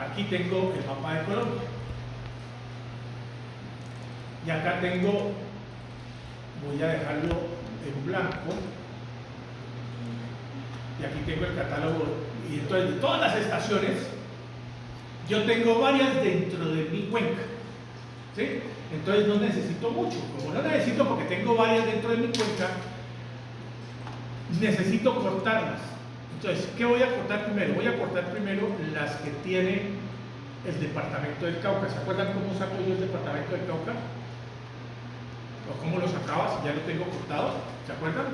Aquí tengo el mapa de Colombia. Y acá tengo, voy a dejarlo en blanco. Y aquí tengo el catálogo. Y entonces, de todas las estaciones, yo tengo varias dentro de mi cuenca. ¿Sí? Entonces no necesito mucho. Como no necesito porque tengo varias dentro de mi cuenca, necesito cortarlas. Entonces, ¿qué voy a cortar primero? Voy a cortar primero las que tiene el departamento del Cauca. ¿Se acuerdan cómo saco yo el departamento del Cauca? ¿O cómo lo sacaba si ya lo tengo cortado? ¿Se acuerdan?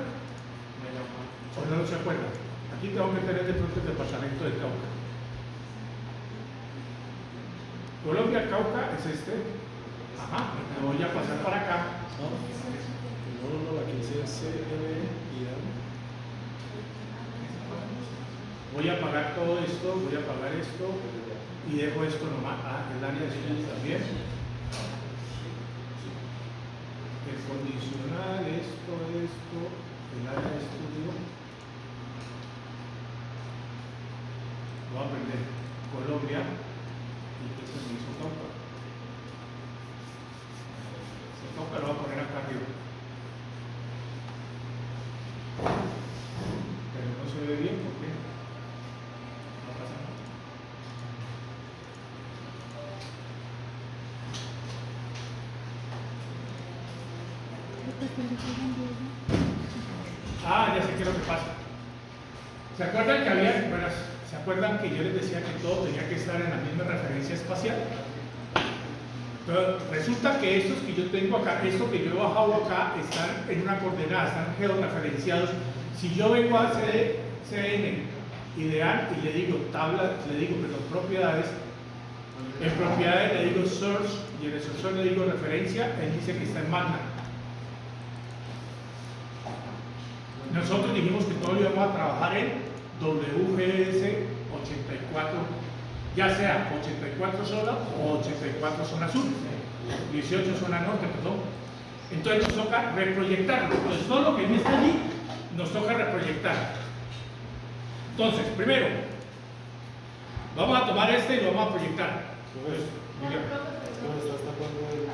¿O no se acuerdan? Aquí tengo que tener de pronto el departamento del Cauca. Colombia, Cauca es este. Ajá, me voy a pasar para acá. No, la 15 es CM y A. Voy a apagar todo esto, voy a apagar esto y dejo esto nomás. Ah, el área de estudio también. El condicional, esto, el área de estudio. Voy a aprender Colombia y que se me hizo Cauca. El Cauca lo voy a poner acá arriba. Pero no se ve bien porque no pasa nada. Ah, ya sé qué es lo que pasa. ¿Se acuerdan que había, bueno, se acuerdan que yo les decía que todo tenía que estar en la misma referencia espacial? Pero resulta que estos que yo tengo acá, esto que yo he bajado acá, están en una coordenada, están georreferenciados. Si yo vengo a CN ideal y le digo tabla, le digo, perdón, propiedades, en propiedades le digo source y en el source le digo referencia, él dice que está en Magna. Nosotros dijimos que todo lo íbamos a trabajar en WGS 84, ya sea 84 zona o 84 zona sur, 18 zona norte, perdón. Entonces nos toca reproyectarlo. Entonces todo lo que no está allí nos toca reproyectar. Entonces, primero, vamos a tomar este y lo vamos a proyectar. Entonces, ¿Cómo estás tapando el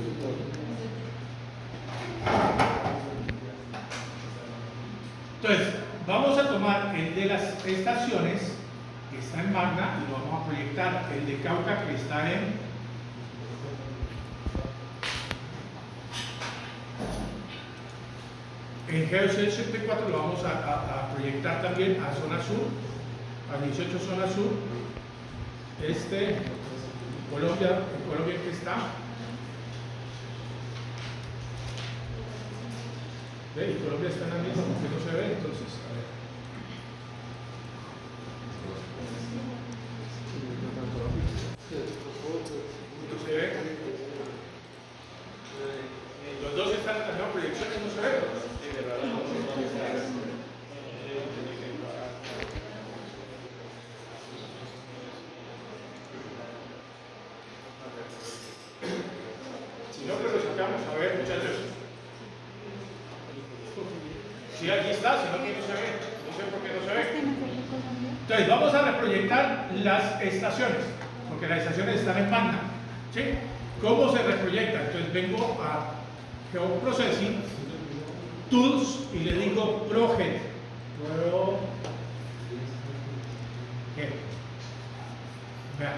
editor? Entonces, vamos a tomar el de las estaciones, que está en Magna, y lo vamos a proyectar. El de Cauca, que está en GeoC84, lo vamos a proyectar también a zona sur, a 18 zona sur. Colombia, en Colombia que está. ¿Ve? Y Colombia está en la misma, porque no se ve, entonces, a ver. ¿No se ve? Los dos están en la misma proyección y no se ve. Si no, que lo sacamos. A ver, muchachos. Sí, aquí está, si no, aquí no se ve. No sé por qué no se ve. Entonces, vamos a reproyectar las estaciones, porque las estaciones están en Magna. ¿Sí? ¿Cómo se reproyecta? Entonces, vengo a GeoProcessing, Tools, y le digo Project. Vean,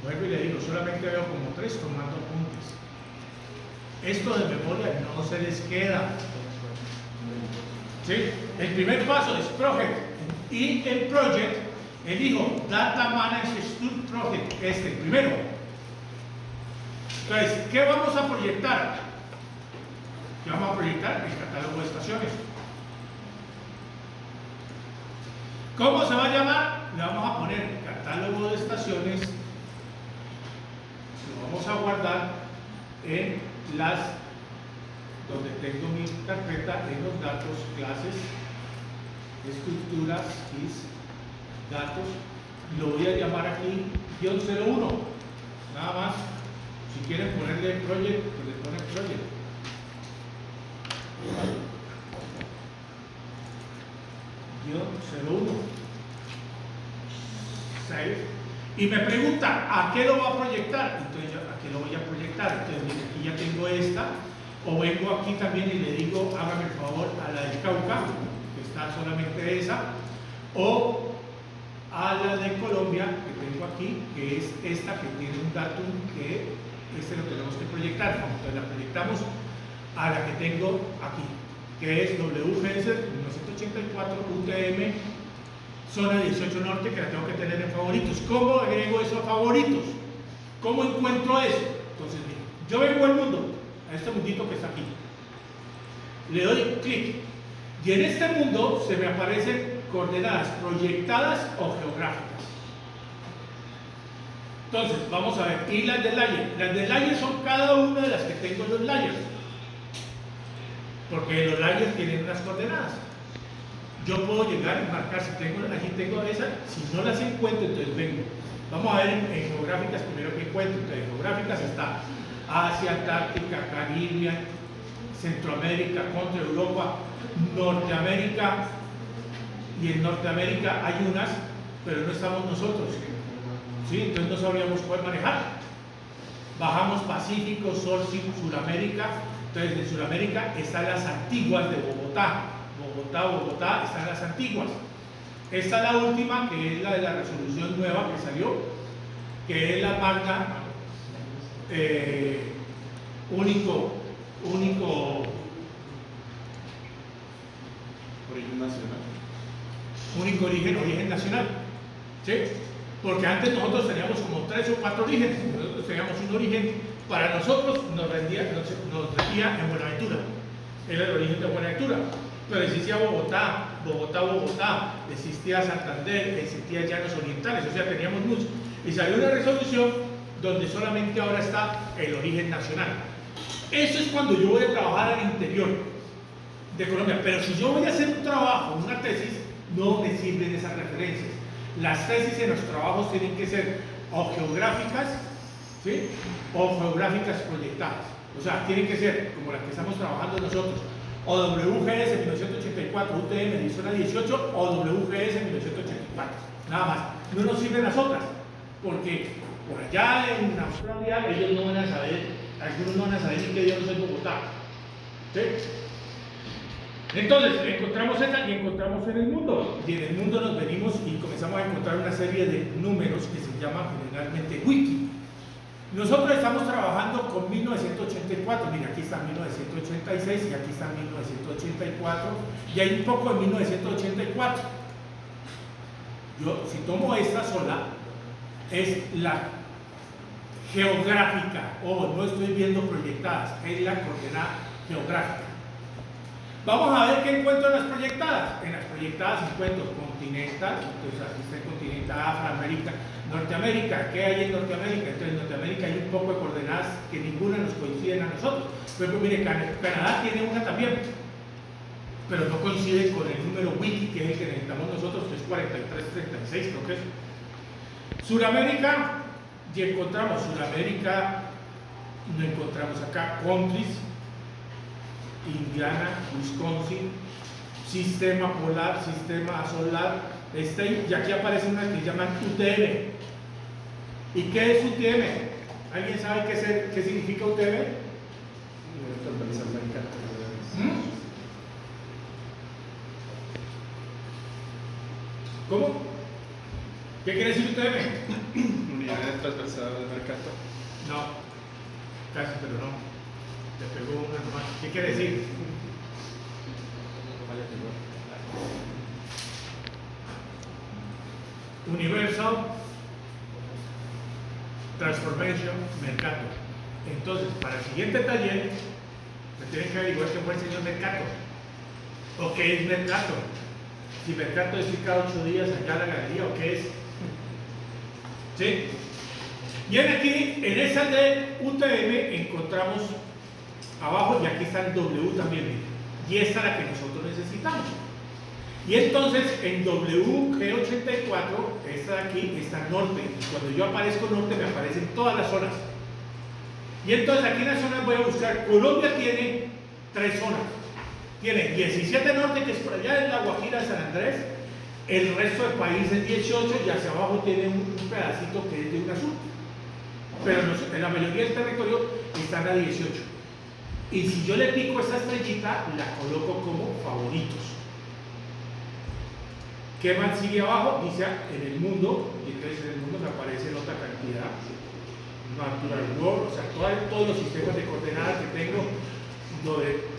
vuelvo y le digo, solamente veo como 3 tomando apuntes. Esto de memoria no se les queda. ¿Sí? El primer paso es Project. Y el Project, elijo Data Management Project, primero. Entonces, ¿qué vamos a proyectar? ¿Qué vamos a proyectar? El catálogo de estaciones. ¿Cómo se va a llamar? Le vamos a poner catálogo de estaciones. Lo vamos a guardar en las donde tengo mi carpeta, en los datos, clases, estructuras, keys, datos. Lo voy a llamar aquí _01. Nada más. Si quieren ponerle project, pues le ponen project. _01. Save. Y me pregunta, ¿a qué lo va a proyectar? Entonces, ¿a qué lo voy a proyectar? Entonces, mire, aquí ya tengo esta, o vengo aquí también y le digo, hágame el favor a la del Cauca, que está solamente esa, o a la de Colombia, que tengo aquí, que es esta que tiene un datum que este lo tenemos que proyectar. Entonces la proyectamos a la que tengo aquí, que es WGS 1984 UTM zona 18 norte, que la tengo que tener en favoritos. ¿Cómo agrego eso a favoritos? ¿Cómo encuentro eso? Entonces, mira, yo vengo al mundo, a este mundito que está aquí, le doy clic y en este mundo se me aparecen coordenadas proyectadas o geográficas. Entonces, vamos a ver, y las de layer. Las de layer son cada una de las que tengo en los layers, porque los layers tienen unas coordenadas. Yo puedo llegar y marcar, si tengo, aquí tengo esa, si no las encuentro, entonces vengo. Vamos a ver en geográficas primero que encuentro. Entonces, en geográficas está Asia, Antártica, Caribe, Centroamérica, contra Europa, Norteamérica, y en Norteamérica hay unas, pero no estamos nosotros, ¿sí? Entonces no sabríamos cuál manejar. Bajamos Pacífico, Suramérica. Entonces en Suramérica están las antiguas de Bogotá, están las antiguas. Esta es la última, que es la de la resolución nueva que salió, que es la magna único Origen nacional. Único origen nacional, ¿sí? Porque antes nosotros teníamos como 3 o 4 orígenes. Nosotros teníamos un origen, para nosotros nos regía en Buenaventura, era el origen de Buenaventura, pero existía Bogotá, existía Santander, existía Llanos Orientales, o sea, teníamos muchos. Y salió una resolución donde solamente ahora está el origen nacional. Eso es cuando yo voy a trabajar al interior de Colombia, pero si yo voy a hacer un trabajo, una tesis, no me sirven esas referencias. Las tesis en los trabajos tienen que ser o geográficas, ¿sí? O geográficas proyectadas. O sea, tienen que ser como las que estamos trabajando nosotros, o WGS 1984 UTM de zona 18 o WGS 1984. Nada más. No nos sirven las otras, porque por allá en Australia ellos no van a saber, algunos no van a saber ni qué diablos es Bogotá, ¿sí? Entonces, encontramos esa y encontramos en el mundo. Y en el mundo nos venimos y comenzamos a encontrar una serie de números que se llaman generalmente wiki. Nosotros estamos trabajando con 1984. Mira, aquí está 1986 y aquí está 1984. Y hay un poco de 1984. Yo, si tomo esta sola, es la geográfica, o no estoy viendo proyectadas, es la coordenada geográfica. Vamos a ver qué encuentro en las proyectadas. En las proyectadas encuentro continental, entonces aquí está el continente, Afroamérica, Norteamérica. ¿Qué hay en Norteamérica? Entonces en Norteamérica hay un poco de coordenadas que ninguna nos coinciden a nosotros. Por ejemplo, mire, Canadá tiene una también, pero no coincide con el número wiki, que es el que necesitamos nosotros, que es 4336, creo que es. Suramérica, y encontramos Suramérica, no encontramos acá countries, Indiana, Wisconsin, sistema polar, sistema solar, y aquí aparece una que llaman UTM. ¿Y qué es UTM? ¿Alguien sabe qué significa UTM? ¿Cómo? ¿Qué quiere decir UTM? Unidades transversales del mercado. No, casi, pero no. Te pegó una nomás. ¿Qué quiere decir? Universal Transformation Mercator. Entonces, para el siguiente taller, me tienen que averiguar qué fue el señor Mercator. ¿O qué es Mercator? Si Mercator es ir cada 8 días allá a la galería, ¿o qué es? ¿Sí? Y aquí, en esa de UTM, encontramos abajo, y aquí está el W también, y esta es la que nosotros necesitamos. Y entonces en WG84, esta de aquí está norte, y cuando yo aparezco norte me aparecen todas las zonas. Y entonces aquí en las zonas voy a buscar, Colombia tiene 3 zonas, tiene 17 norte, que es por allá en la Guajira de San Andrés, El resto del país es 18 y hacia abajo tiene un pedacito que es de un azul. Pero en la mayoría del territorio están a 18. Y si yo le pico esta estrellita, la coloco como favoritos. ¿Qué más sigue abajo? Dice en el mundo, y entonces en el mundo me aparece otra cantidad. Natural World, o sea, todos los sistemas de coordenadas que tengo,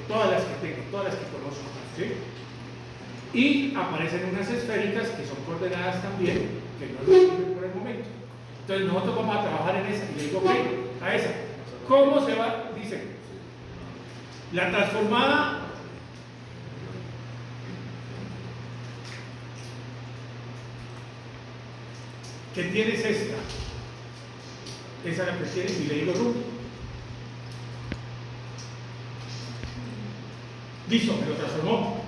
todas las que tengo, todas las que conozco, ¿sí? Y aparecen unas esféricas que son coordenadas también, que no nos sirven por el momento. Entonces nosotros vamos a trabajar en esa, y le digo, ok, a esa. ¿Cómo se va? Dice, la transformada que tiene es esta. Esa es la que tiene, y le digo root. Listo, me lo transformó.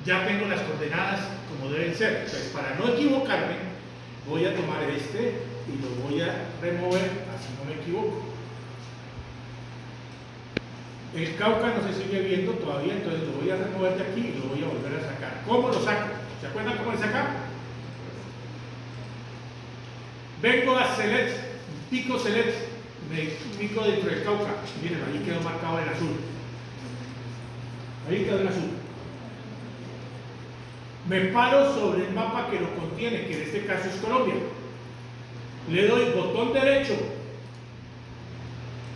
Ya tengo las coordenadas como deben ser. Entonces, para no equivocarme, voy a tomar este y lo voy a remover, así no me equivoco. El Cauca no se sigue viendo todavía, entonces lo voy a remover de aquí y lo voy a volver a sacar. ¿Cómo lo saco? ¿Se acuerdan cómo le saca? Vengo a Select, pico Select, me pico dentro del Cauca. Miren, ahí quedó marcado en azul. Ahí quedó en azul. Me paro sobre el mapa que lo contiene, que en este caso es Colombia. Le doy botón derecho.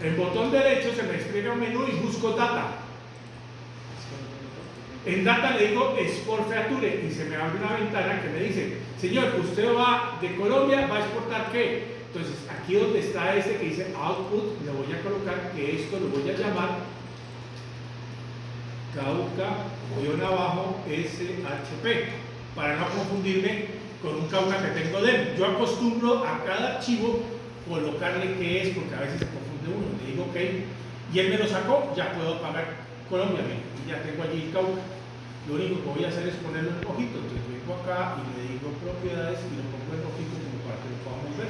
En botón derecho se me despliega un menú y busco Data. En Data le digo Export Feature y se me abre una ventana que me dice, señor, usted va de Colombia, ¿va a exportar qué? Entonces, aquí donde está este que dice Output, le voy a colocar que esto lo voy a llamar Cauca-SHP, para no confundirme con un Cauca que tengo dentro. Yo acostumbro a cada archivo colocarle qué es, porque a veces se confunde uno. Le digo ok, y él me lo sacó, ya puedo pagar Colombia, y ya tengo allí el Cauca. Lo único que voy a hacer es ponerlo en rojito. Entonces vengo acá y le digo propiedades y lo pongo en rojito como para que lo podamos ver.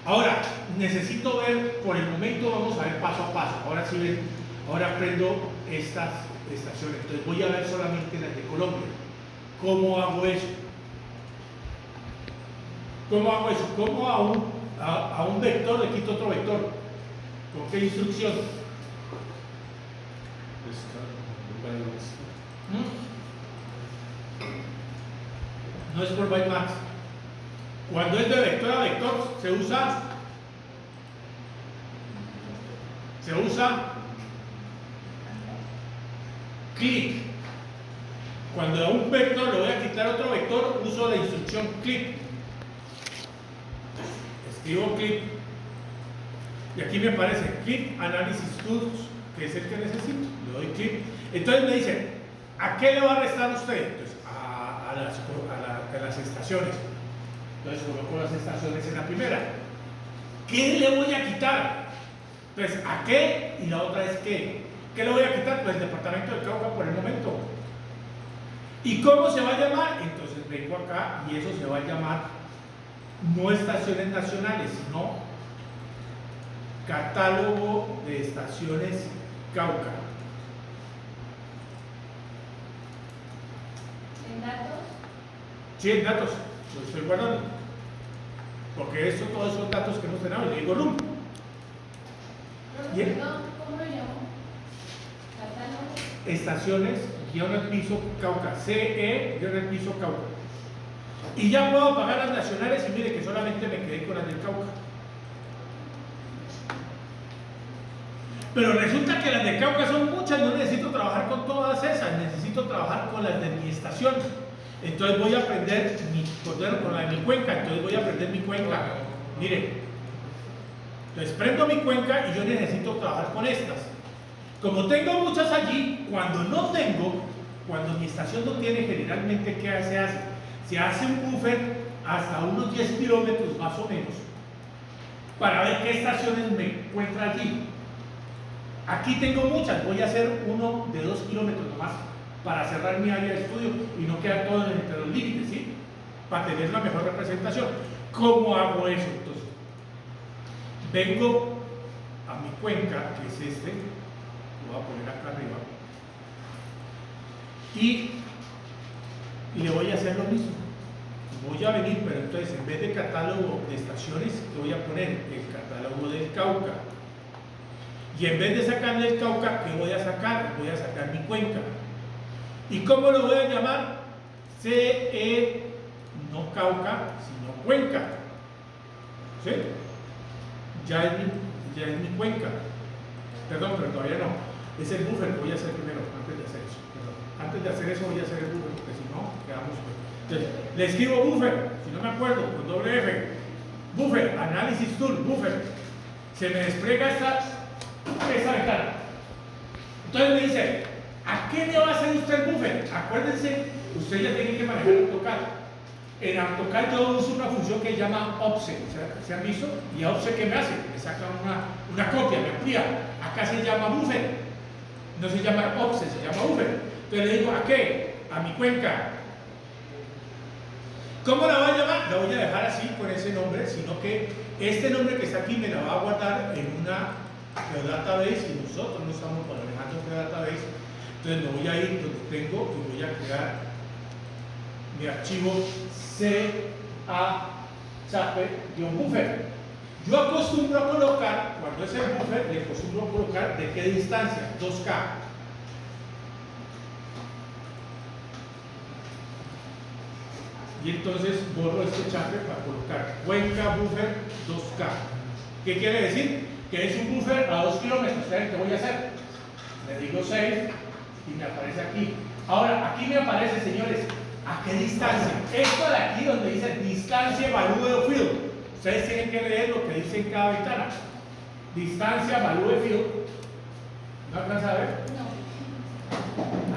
Ahora, necesito ver, por el momento vamos a ver paso a paso. Ahora sí ven, ahora prendo estas estaciones. Entonces voy a ver solamente las de Colombia. ¿Cómo hago eso? ¿Cómo hago eso? ¿Cómo a un vector le quito otro vector? ¿Con qué instrucción? No es por bytemax. Cuando es de vector a vector, se usa click. Cuando a un vector le voy a quitar otro vector, uso la instrucción click. Escribo click. Y aquí me aparece click analysis tools, que es el que necesito. Le doy click. Entonces me dice, ¿a qué le va a restar usted? Entonces, a las estaciones. Entonces coloco las estaciones en la primera. ¿Qué le voy a quitar? Entonces, ¿a qué? Y la otra es ¿qué? ¿Qué le voy a quitar? Pues el departamento del Cauca por el momento. ¿Y cómo se va a llamar? Entonces vengo acá y eso se va a llamar no estaciones nacionales, sino catálogo de estaciones Cauca. ¿En datos? Sí, en datos, lo estoy guardando. Porque esto, todos esos datos que hemos tenido, le digo room. Perdón, ¿cómo lo llamo? Catálogo. Estaciones, guión al piso Cauca, CE, guión al piso Cauca. Y ya puedo pagar las nacionales y mire que solamente me quedé con las del Cauca. Pero resulta que las de Cauca son muchas, no necesito trabajar con todas esas, necesito trabajar con las de mi estación. Entonces voy a aprender con la de mi cuenca, entonces voy a aprender mi cuenca. Mire, entonces prendo mi cuenca y yo necesito trabajar con estas. Como tengo muchas allí, cuando mi estación no tiene, generalmente, ¿qué se hace? Se hace un buffer hasta unos 10 kilómetros más o menos para ver qué estaciones me encuentra allí. Aquí tengo muchas, voy a hacer uno de 2 kilómetros nomás para cerrar mi área de estudio y no quedar todo entre los límites, ¿sí? Para tener la mejor representación. ¿Cómo hago eso? Entonces, vengo a mi cuenca, que es este, lo voy a poner acá arriba, y y le voy a hacer lo mismo. Voy a venir, pero entonces en vez de catálogo de estaciones, le voy a poner el catálogo del Cauca. Y en vez de sacarle el Cauca, ¿qué voy a sacar? Voy a sacar mi cuenca. ¿Y cómo lo voy a llamar? CE, no Cauca, sino cuenca. ¿Sí? Ya es mi cuenca. Perdón, pero todavía no. Es el buffer que voy a hacer primero, antes de hacer eso. Perdón. Antes de hacer eso voy a hacer el buffer, porque si no, quedamos. Entonces, le escribo buffer, si no me acuerdo, con doble F. Buffer, Analysis Tool, buffer. Se me despliega esta ventana. Entonces me dice, ¿a qué le va a hacer usted el buffer? Acuérdense, usted ya tiene que manejar AutoCAD. En AutoCAD yo uso una función que se llama offset, ¿se han visto? ¿Y offset qué me hace? Me saca una copia, me amplía. Acá se llama buffer, no se llama offset, se llama buffer. Entonces le digo, ¿a qué? A mi cuenca. ¿Cómo la voy a llamar? La voy a dejar así, con ese nombre, sino que este nombre que está aquí me la va a guardar en una geodatabase y nosotros no estamos manejando geodatabase. Entonces me voy a ir donde tengo y voy a crear mi archivo CA-buffer. Yo acostumbro a colocar, cuando es el buffer, le acostumbro a colocar de qué distancia, 2K. Y entonces borro este chape para colocar cuenca buffer 2K. ¿Qué quiere decir? Que es un buffer a 2 kilómetros. ¿Saben qué voy a hacer? Le digo save y me aparece aquí. Ahora, aquí me aparece, señores, ¿a qué distancia? Esto de aquí donde dice distancia value field. Ustedes tienen que leer lo que dice en cada ventana. Distancia value field. ¿No alcanza a ver? No.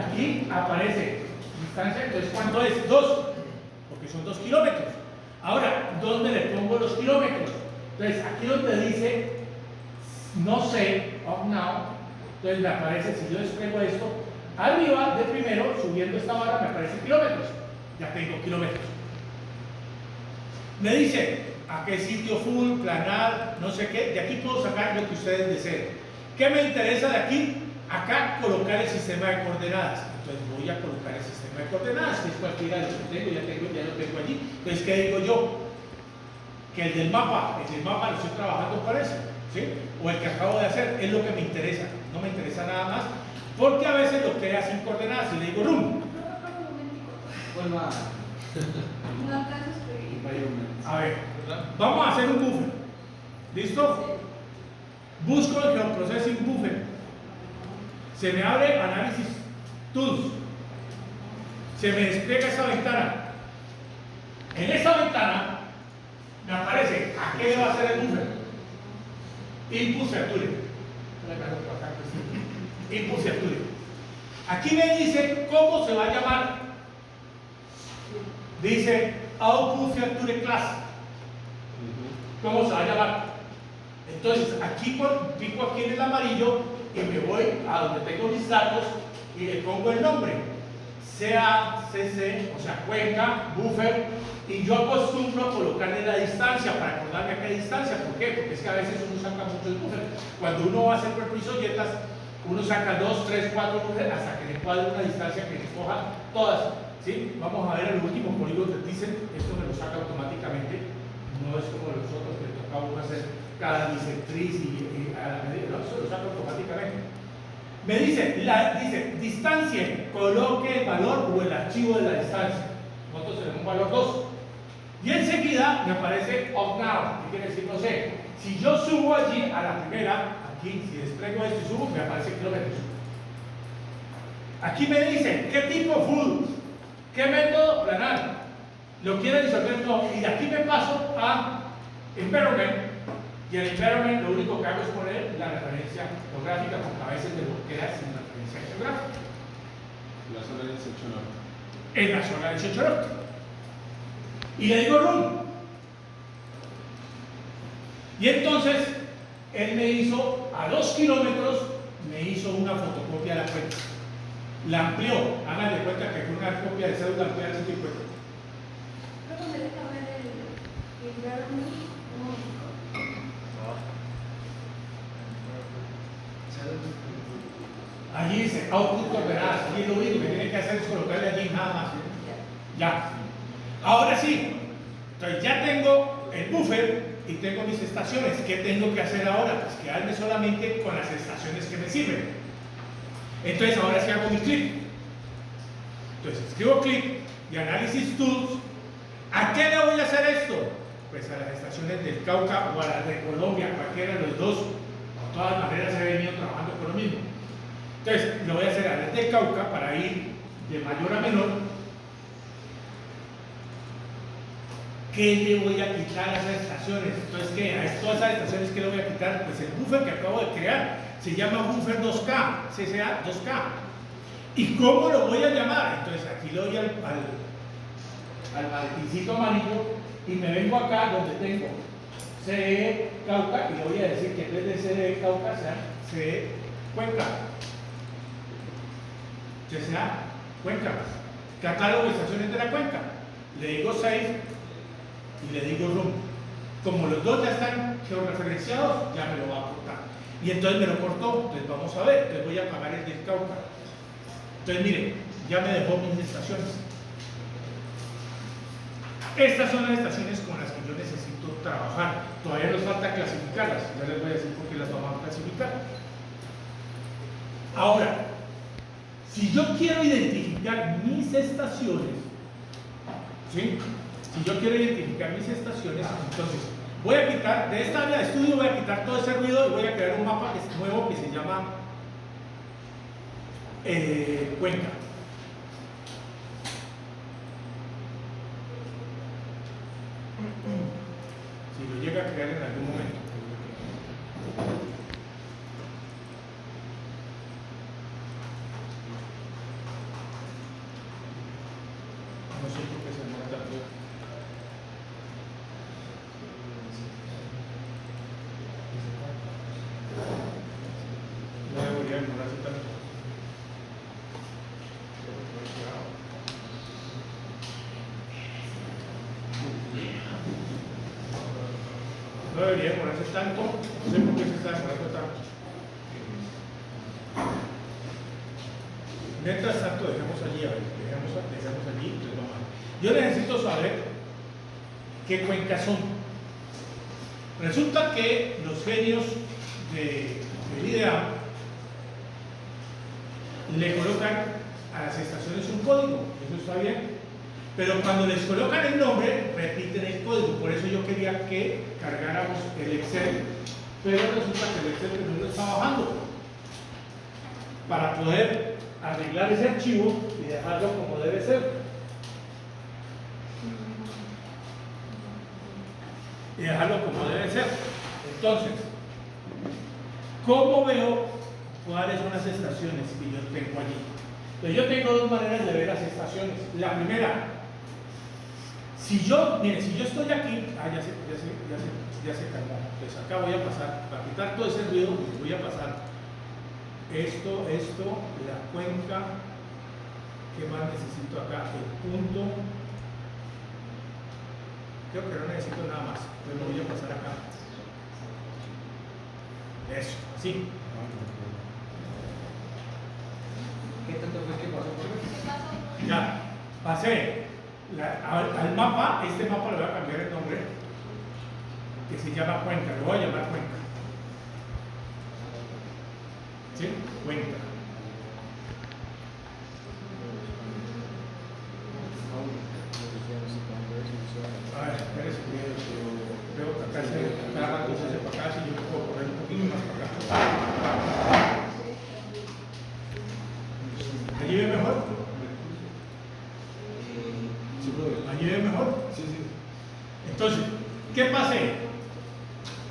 Aquí aparece distancia, entonces ¿cuánto es? 2. Porque son 2 kilómetros. Ahora, ¿dónde le pongo los kilómetros? Entonces, aquí donde dice no sé, up now, entonces me aparece, si yo despliego esto, arriba de primero, subiendo esta barra, me aparecen kilómetros. Ya tengo kilómetros. Me dice a qué sitio full, planar, no sé qué. De aquí puedo sacar lo que ustedes deseen. ¿Qué me interesa de aquí? Acá colocar el sistema de coordenadas. Entonces voy a colocar el sistema de coordenadas, que es cualquiera de los que tengo, ya lo tengo allí. Entonces, ¿qué digo yo? Que el del mapa lo estoy trabajando para eso, ¿sí? O el que acabo de hacer, es lo que me interesa. No me interesa nada más, porque a veces lo crea sin coordenadas y le digo RUM. Vuelva. No alcanzo a escribir. A ver, vamos a hacer un buffer. ¿Listo? Busco el Geoprocessing Buffer. Se me abre Analysis Tools. Se me despliega esa ventana. En esa ventana me aparece a qué le va a hacer el buffer. Input Feature. Input Feature. Aquí me dice cómo se va a llamar. Dice Output Feature Class. ¿Cómo se va a llamar? Entonces aquí pico aquí en el amarillo y me voy a donde tengo mis datos y le pongo el nombre. CACC, o sea, cuenca, buffer, y yo acostumbro a colocarle la distancia para acordarme a qué distancia. ¿Por qué? Porque es que a veces uno saca muchos buffers. Cuando uno va a hacer cuerpo y solletas, uno saca 2, 3, 4 buffers hasta que le cuadre una distancia que le coja todas. ¿Sí? Vamos a ver el último polígono que dicen, esto me lo saca automáticamente, no es como los otros que toca uno hacer cada bisectriz y a la medida, no, eso lo saca automáticamente. Me dice, dice, distancia, coloque el valor o el archivo de la distancia. Nosotros tenemos un valor 2. Y enseguida me aparece up now. ¿Qué quiere decir? No sé. Si yo subo allí a la primera, aquí, si despliego esto y subo, me aparece kilómetros. Aquí me dice, ¿qué tipo full? ¿Qué método planar? ¿Lo quiere disolver? No. Y de aquí me paso a environment. Y el environment lo único que hago es poner la referencia geográfica, porque a veces me bloquea sin referencia geográfica. La zona 18 norte. En la zona 18 norte. Y le digo run. Y entonces él me hizo a 2 kilómetros, me hizo una fotocopia de la cuenta. La amplió. Hagan de cuenta que fue una copia de cédula ampliada de 150. Creo que me deja ver el environment. Allí dice output coordenadas. Y lo único que tienen que hacer es colocarle allí nada más. Ya. Ahora sí. Entonces ya tengo el buffer y tengo mis estaciones. ¿Qué tengo que hacer ahora? Pues quedarme solamente con las estaciones que me sirven. Entonces ahora sí hago mi clic. Entonces escribo clic y Análisis Tools. ¿A qué le voy a hacer esto? Pues a las estaciones del Cauca o a las de Colombia, cualquiera de los dos. De todas maneras he venido trabajando con lo mismo. Entonces lo voy a hacer a las del Cauca para ir de mayor a menor. ¿Qué le voy a quitar a esas estaciones? Entonces, ¿qué? A todas esas estaciones, ¿qué le voy a quitar? Pues el buffer que acabo de crear se llama buffer 2K, CCA 2K. ¿Y cómo lo voy a llamar? Entonces aquí le doy al maleticito amarillo y me vengo acá donde tengo CE Cauca y le voy a decir que en vez de CE Cauca sea CE Cuenca. CCA Cuenca. Catálogo de estaciones de la cuenca. Le digo Save y le digo Room. Como los dos ya están georreferenciados, ya me lo va a cortar. Y entonces me lo cortó. Entonces vamos a ver. Les voy a apagar el del Cauca. Entonces miren, ya me dejó mis estaciones. Estas son las estaciones con las que yo necesito trabajar. Todavía nos falta clasificarlas. Ya les voy a decir por qué las vamos a clasificar. Ahora, si yo quiero identificar mis estaciones, ¿sí? Si yo quiero identificar mis estaciones, entonces voy a quitar, de esta área de estudio voy a quitar todo ese ruido y voy a crear un mapa que es nuevo que se llama Cuenca. Si lo llega a crear en algún momento. No sé por qué se demora tanto. No debería demorarse tanto. No debería demorarse tanto. No sé por qué se está demorando tanto. Mientras tanto, dejamos allí, a ver, dejamos allí, entonces vamos a ver. Yo necesito saber qué cuencas son. Resulta que los genios del IDEA le colocan a las estaciones un código, eso está bien, pero cuando les colocan el nombre, repiten el código. Por eso yo quería que cargáramos el Excel, pero resulta que el Excel no lo está bajando. Para poder arreglar ese archivo y dejarlo como debe ser. Y dejarlo como debe ser. Entonces, ¿cómo veo cuáles son las estaciones que yo tengo allí? Entonces, yo tengo dos maneras de ver las estaciones. La primera, si yo estoy aquí, ya se calmó. Entonces, acá voy a pasar, para quitar todo ese ruido, voy a pasar esto, la cuenca. ¿Qué más necesito acá? El punto. Creo que no necesito nada más. Entonces lo voy a pasar acá. Eso, así. ¿Qué tanto fue que pasó por eso? Ya, pasé al mapa. Este mapa le voy a cambiar el nombre, que se llama Cuenca. Lo voy a llamar Cuenca. ¿Sí? Cuenca. A ver, espérese, veo que acá cada rato se hace para acá, si yo puedo correr un poquito más para acá. ¿Allí ve mejor? ¿Allí ve mejor? Sí, sí. Entonces, ¿qué pasé?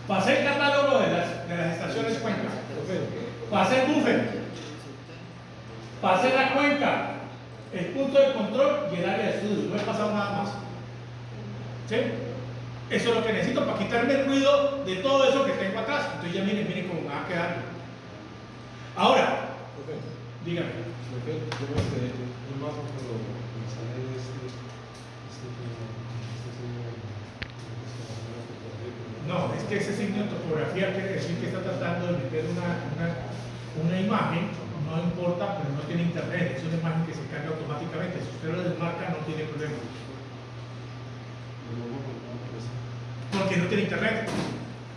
Pasé el catálogo de las estaciones Cuenca. Pasé el buffer. Pasé la cuenca, el punto de control y el área de estudio. No he pasado nada más. ¿Sí? Eso es lo que necesito para quitarme el ruido de todo eso que tengo atrás. Entonces ya miren cómo me va a quedar. Ahora, dígame. Un mapa, pero me sale No, es que ese signo de topografía quiere decir que está tratando de meter una imagen, no importa, pero no tiene internet, es una imagen que se carga automáticamente. Si usted lo desmarca, no tiene problema. no tiene internet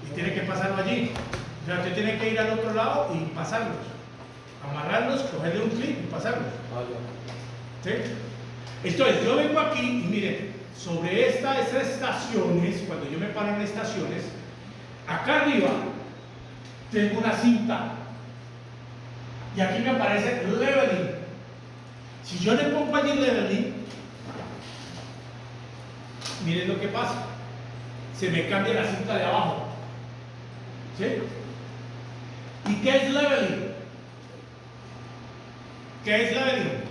y tiene que pasarlo allí. O sea, usted tiene que ir al otro lado y pasarlos, amarrarlos, cogerle un clic y pasarlos. ¿Sí? Entonces, yo vengo aquí y miren, sobre estas estaciones, cuando yo me paro en estaciones, acá arriba tengo una cinta y aquí me aparece leveling. Si yo le pongo allí leveling, miren lo que pasa, se me cambia la cinta de abajo. ¿Sí? ¿Y qué es leveling? ¿Qué es leveling?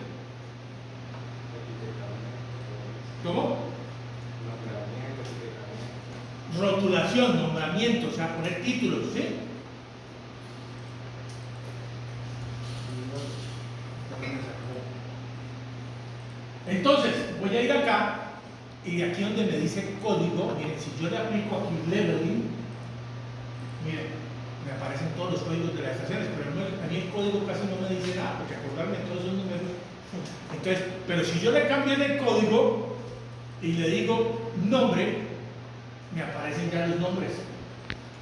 ¿Cómo? Rotulación, nombramiento, o sea, poner títulos, ¿sí? Entonces, voy a ir acá y aquí donde me dice código, miren, si yo le aplico aquí leveling, miren, me aparecen todos los códigos de las estaciones, pero a mí el código casi no me dice nada, porque acordarme todos esos números. Entonces, pero si yo le cambio el código y le digo nombre, me aparecen ya los nombres.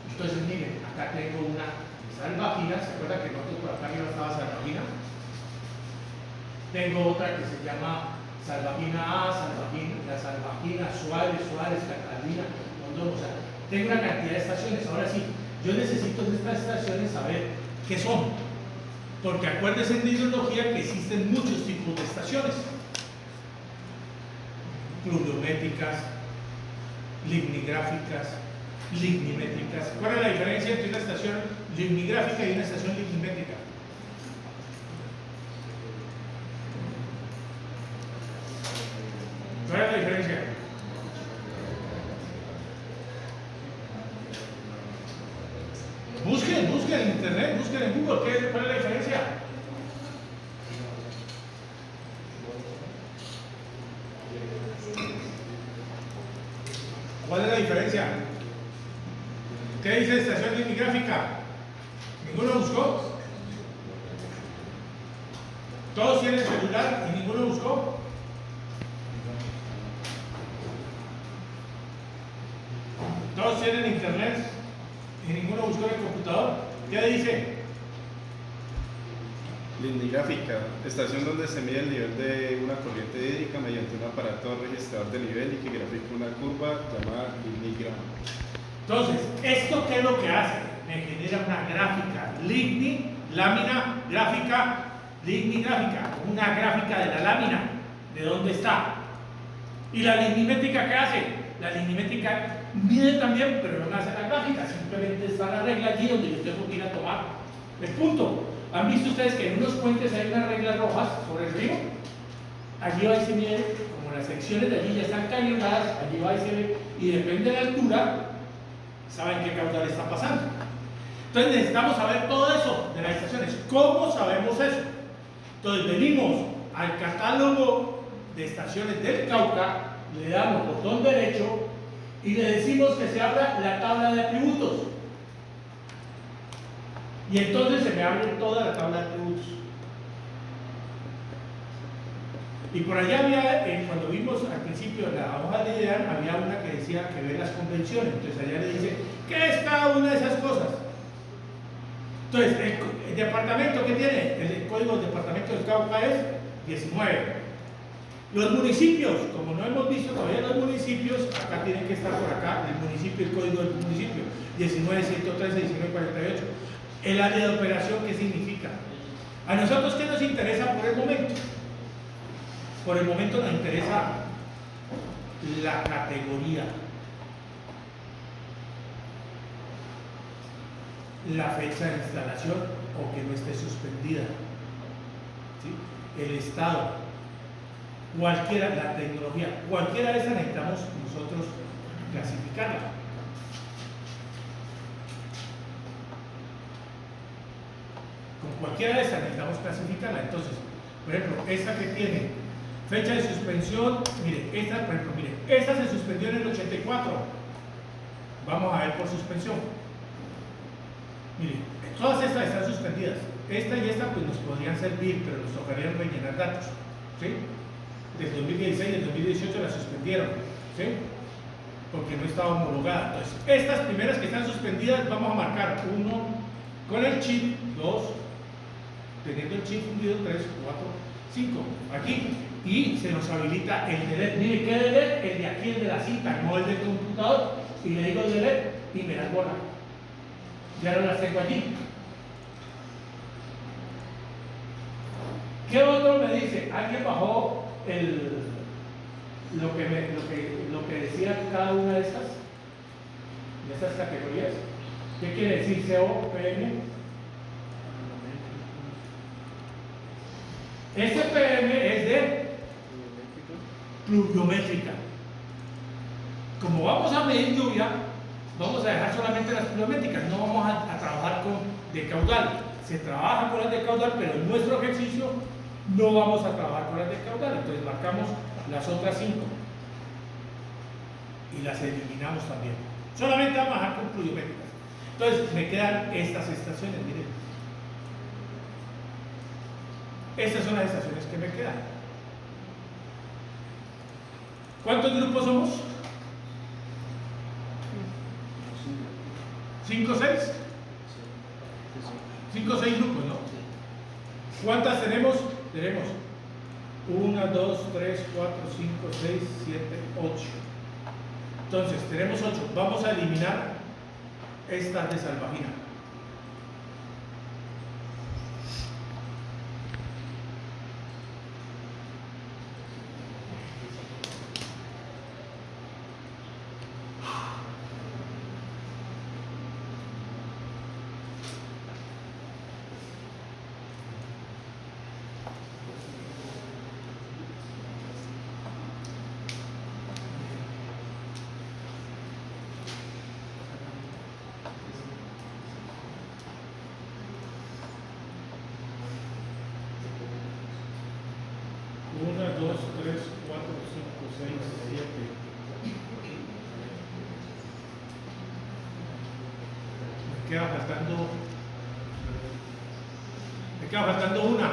Entonces, miren, acá tengo una salvajina, ¿se acuerdan que nosotros por acá arriba estaba salvajina? Tengo otra que se llama salvajina A, la salvajina Suárez, Catalina, Mondón, o sea, tengo una cantidad de estaciones. Ahora sí, yo necesito de estas estaciones saber qué son, porque acuérdense en hidrología que existen muchos tipos de estaciones: pluviométricas, lignigráficas, lignimétricas. ¿Cuál es la diferencia entre una estación lignigráfica y una estación lignimétrica? ¿Cuál es la diferencia? Busquen en internet, busquen en Google, ¿cuál es la diferencia? ¿Cuál es la diferencia? ¿Qué dice estación ligigráfica? ¿Ninguno buscó? ¿Todos tienen celular y ninguno buscó? ¿Todos tienen internet y ninguno buscó en el computador? ¿Qué dice? Ligigráfica, estación donde se mide el nivel de una corriente hídrica mediante un aparato registrador de nivel y que grafica una curva llamada lignigrama. Entonces, ¿esto qué es lo que hace? Me genera una gráfica, lámina, gráfica, lignigráfica, una gráfica de la lámina, de dónde está. ¿Y la lignimétrica qué hace? La lignimétrica mide también, pero no me hace la gráfica, simplemente está la regla allí donde yo tengo que ir a tomar el punto. ¿Han visto ustedes que en unos puentes hay unas reglas rojas sobre el río? Allí va y se mide, como las secciones de allí ya están cañonadas, allí va y se ve, y depende de la altura, saben qué caudal está pasando. Entonces necesitamos saber todo eso de las estaciones. ¿Cómo sabemos eso? Entonces venimos al catálogo de estaciones del Cauca, le damos botón derecho y le decimos que se abra la tabla de atributos. Y entonces se me abre toda la tabla de atributos. Y por allá había, cuando vimos al principio la hoja de ideal, había una que decía que ve las convenciones. Entonces allá le dice, ¿qué es cada una de esas cosas? Entonces, el departamento que tiene, el código del departamento del Cauca es 19. Los municipios, como no hemos visto todavía los municipios, acá tienen que estar por acá, el municipio, el código del municipio, 19, 113, 19, 48. El área de operación, ¿qué significa? A nosotros, ¿qué nos interesa por el momento? Por el momento nos interesa la categoría, la fecha de instalación o que no esté suspendida, ¿sí? El estado, cualquiera, la tecnología, cualquiera de esas necesitamos nosotros clasificarla. Con cualquiera de esas necesitamos clasificarla. Entonces, por ejemplo, esta que tiene fecha de suspensión, mire, esta, por ejemplo, mire, esta se suspendió en el 84. Vamos a ver por suspensión. Mire, todas estas están suspendidas. Esta y esta pues nos podrían servir, pero nos tocaría rellenar datos, ¿sí? Desde 2016 y el 2018 la suspendieron, ¿sí? porque no estaba homologada. Entonces, estas primeras que están suspendidas, vamos a marcar 1 con el chip, 2, teniendo el chip fundido, 3, 4, 5, aquí, y se nos habilita el delete. Mire qué delete, el de aquí, el de la cinta, no el del computador, y le digo delete y me las borra. Ya no las tengo allí. ¿Qué otro me dice? ¿Alguien bajó lo que decía cada una de estas categorías? ¿Qué quiere decir CO, PM? Este PM es de pluviométrica. Como vamos a medir lluvia, vamos a dejar solamente las pluviométricas, no vamos a trabajar con de caudal. Se trabaja con las de caudal, pero en nuestro ejercicio no vamos a trabajar con las de caudal. Entonces marcamos las otras 5 y las eliminamos también. Solamente vamos a trabajar con pluviométricas. Entonces me quedan estas estaciones, miren. Estas son las estaciones que me quedan. ¿Cuántos grupos somos? 5 o 6. 5 o 6 grupos, ¿no? ¿Cuántas tenemos? Tenemos 1, 2, 3, 4, 5, 6, 7, 8. Entonces, tenemos 8. Vamos a eliminar estas de salvajina. Me queda faltando una.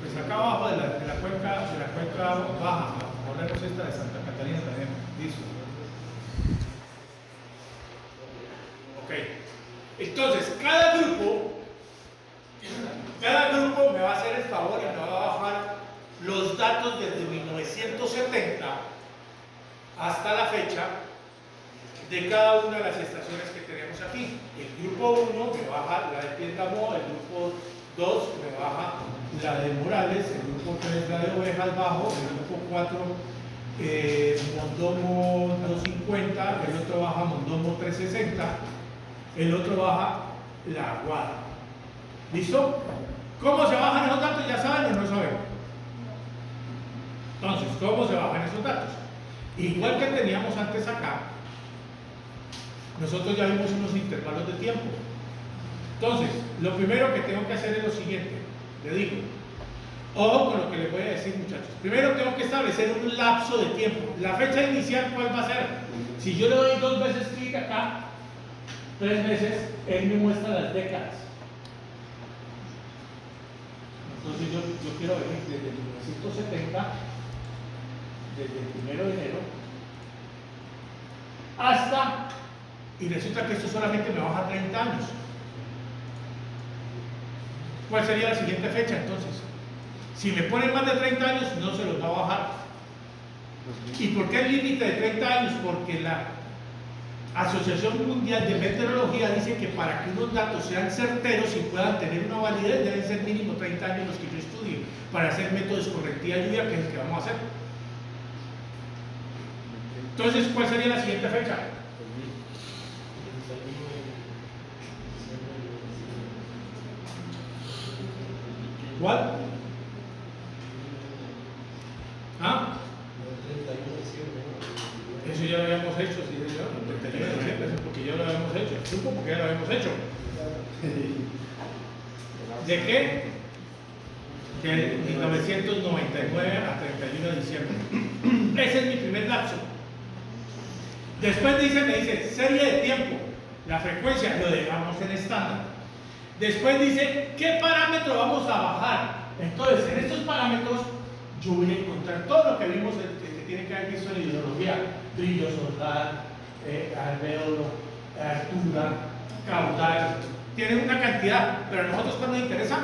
Pues acá abajo de la cuenca baja, ponemos esta de Santa Catalina también. Listo. Ok. Entonces, cada grupo me va a hacer el favor y me va a bajar los datos desde 1970 hasta la fecha de cada una de las estaciones que tenemos aquí. El grupo 1 me baja la de Piendamó, el grupo 2 me baja la de Morales, el grupo 3 la de Ovejas Bajo, el grupo 4 Mondomo 250, el otro baja Mondomo 360, el otro baja La Aguada. ¿Listo? ¿Cómo se bajan esos datos? ¿Ya saben o no saben? Entonces, ¿cómo se bajan esos datos? Igual que teníamos antes acá, nosotros ya vimos unos intervalos de tiempo. Entonces, lo primero que tengo que hacer es lo siguiente. Le digo, ojo con lo que les voy a decir, muchachos. Primero tengo que establecer un lapso de tiempo. La fecha inicial, ¿cuál va a ser? Si yo le doy 2 veces clic acá, 3 veces, él me muestra las décadas. Entonces yo quiero venir desde 1970, desde el 1 de enero, hasta... Y resulta que esto solamente me baja 30 años. ¿Cuál sería la siguiente fecha entonces? Si me ponen más de 30 años, no se los va a bajar. ¿Y por qué el límite de 30 años? Porque la Asociación Mundial de Meteorología dice que para que unos datos sean certeros y puedan tener una validez, deben ser mínimo 30 años los que yo estudie para hacer métodos correctiva de lluvia, que es el que vamos a hacer. Entonces, ¿cuál sería la siguiente fecha? ¿Cuál? ¿Ah? Eso ya lo habíamos hecho, sí, señor. El 31 de diciembre, eso porque ya lo habíamos hecho. Supo porque ya lo habíamos hecho. ¿De qué? De 1999 a 31 de diciembre. Ese es mi primer lapso. Después me dice serie de tiempo. La frecuencia lo dejamos en estándar. Después dice, ¿qué parámetro vamos a bajar? Entonces, en estos parámetros, yo voy a encontrar todo lo que vimos que tiene que haber visto en hidrología: brillo solar, alvéolo, altura, caudal. Tiene una cantidad, pero a nosotros ¿cuál nos interesa?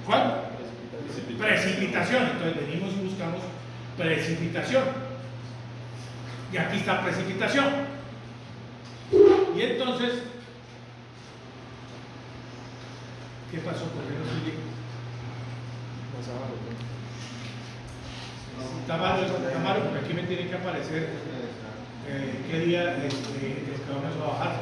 ¿Cuál? Precipitación. Entonces venimos y buscamos precipitación. Y aquí está precipitación. Y entonces, ¿qué pasó? ¿Por qué no sigue? Más abajo, ¿no? Está malo porque aquí me tiene que aparecer qué día es que vamos a bajar.